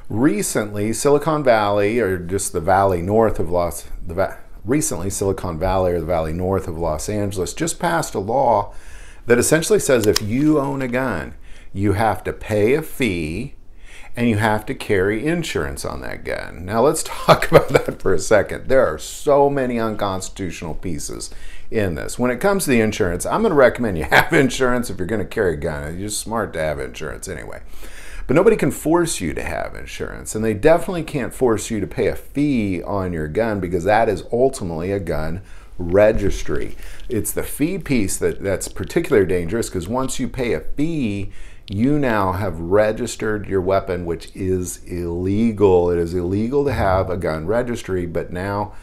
Recently, Silicon Valley, or just the valley north of recently Silicon Valley or the valley north of Los Angeles just passed a law that essentially says if you own a gun, you have to pay a fee and you have to carry insurance on that gun. Now let's talk about that for a second. There are so many unconstitutional pieces in this. When it comes to the insurance, I'm going to recommend you have insurance if you're going to carry a gun. It's just smart to have insurance anyway. But nobody can force you to have insurance, and they definitely can't force you to pay a fee on your gun because that is ultimately a gun registry. It's the fee piece that's particularly dangerous because once you pay a fee, you now have registered your weapon, which is illegal. It is illegal to have a gun registry, but now,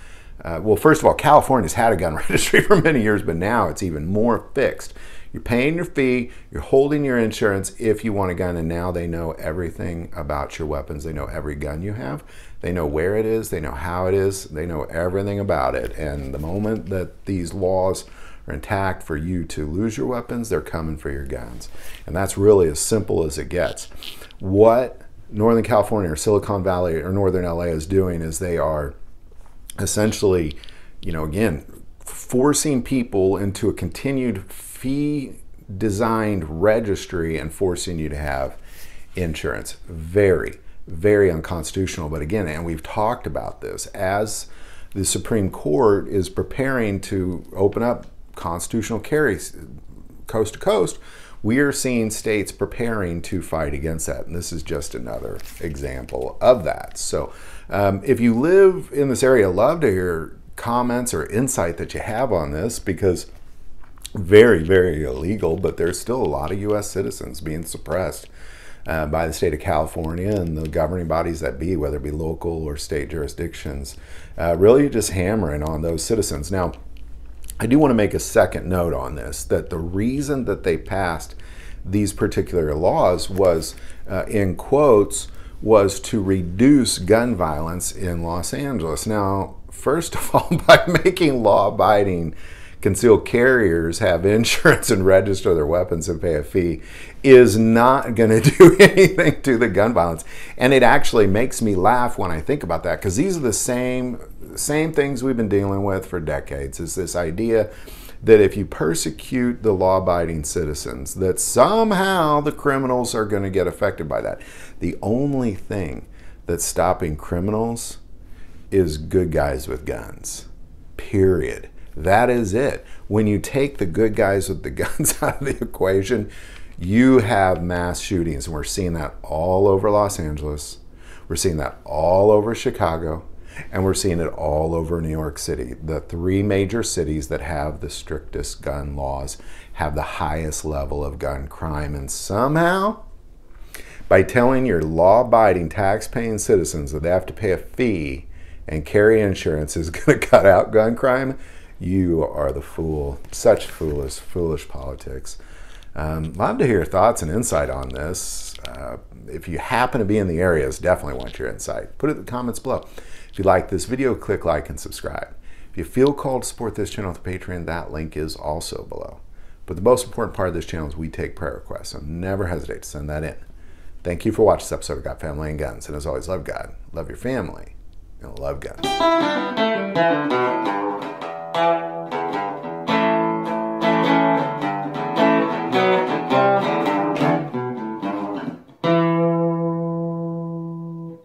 well, first of all, California's had a gun registry for many years, but now it's even more fixed. You're paying your fee, you're holding your insurance if you want a gun, and now they know everything about your weapons. They know every gun you have. They know where it is. They know how it is. They know everything about it. And the moment that these laws are intact for you to lose your weapons, they're coming for your guns. And that's really as simple as it gets. What Northern California or Silicon Valley or Northern LA is doing is they are essentially, again, forcing people into a continued fee-designed registry and forcing you to have insurance. Very, very unconstitutional. But again, and we've talked about this, as the Supreme Court is preparing to open up constitutional carry coast to coast, we are seeing states preparing to fight against that. And this is just another example of that. So if you live in this area, I'd love to hear comments or insight that you have on this, because very, very illegal, but there's still a lot of U.S. citizens being suppressed by the state of California and the governing bodies that be, whether it be local or state jurisdictions, really just hammering on those citizens. Now, I do want to make a second note on this, that the reason that they passed these particular laws was, in quotes, was to reduce gun violence in Los Angeles. Now, first of all, by making law-abiding concealed carriers have insurance and register their weapons and pay a fee is not going to do anything to the gun violence. And it actually makes me laugh when I think about that, because these are the same things we've been dealing with for decades, is this idea that if you persecute the law-abiding citizens, that somehow the criminals are going to get affected by that. The only thing that's stopping criminals is good guys with guns, period. That is it. When you take the good guys with the guns out of the equation, you have mass shootings. And we're seeing that all over Los Angeles. We're seeing that all over Chicago. And we're seeing it all over New York City. The three major cities that have the strictest gun laws have the highest level of gun crime. And somehow, by telling your law-abiding, tax-paying citizens that they have to pay a fee and carry insurance is going to cut out gun crime, you are the fool. Such foolish politics. Love to hear your thoughts and insight on this. If you happen to be in the areas, definitely want your insight. Put it in the comments below. If you like this video, click like and subscribe. If you feel called to support this channel with Patreon, that link is also below. But the most important part of this channel is we take prayer requests, so never hesitate to send that in. Thank you for watching this episode of God, Family, and Guns. And as always, love God, love your family, and love guns.